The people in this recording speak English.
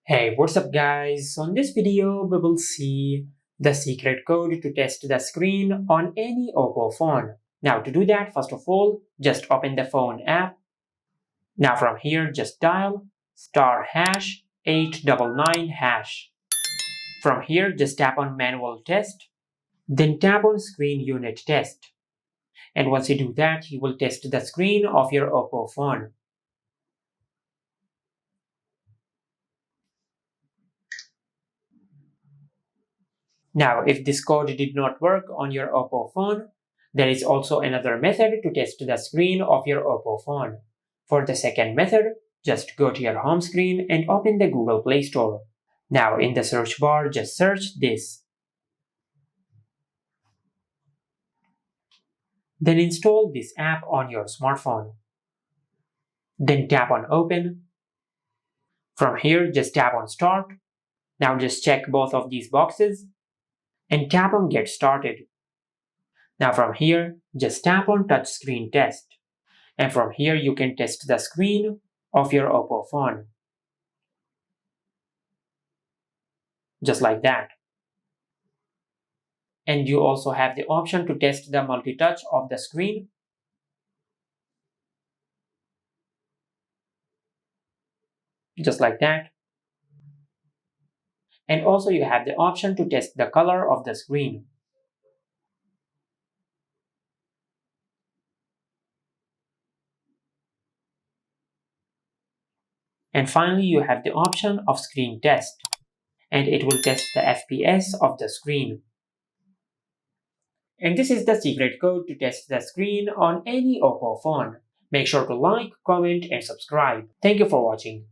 Hey, what's up guys? So in this video, we will see the secret code to test the screen on any Oppo phone. Now to do that, first of all, just open the phone app. Now from here, just dial *#899#. From here, just tap on manual test, then tap on screen unit test. And once you do that, you will test the screen of your Oppo phone. Now, if this code did not work on your Oppo phone, there is also another method to test the screen of your Oppo phone. For the second method, just go to your home screen and open the Google Play Store. Now, in the search bar, just search this. Then install this app on your smartphone. Then tap on Open. From here, just tap on Start. Now just check both of these boxes and tap on Get Started. Now from here, just tap on Touchscreen Test. And from here, you can test the screen of your Oppo phone. Just like that. And you also have the option to test the multi-touch of the screen. Just like that. And also you have the option to test the color of the screen. And finally, you have the option of screen test. And it will test the FPS of the screen. And this is the secret code to test the screen on any Oppo phone. Make sure to like, comment, and subscribe. Thank you for watching.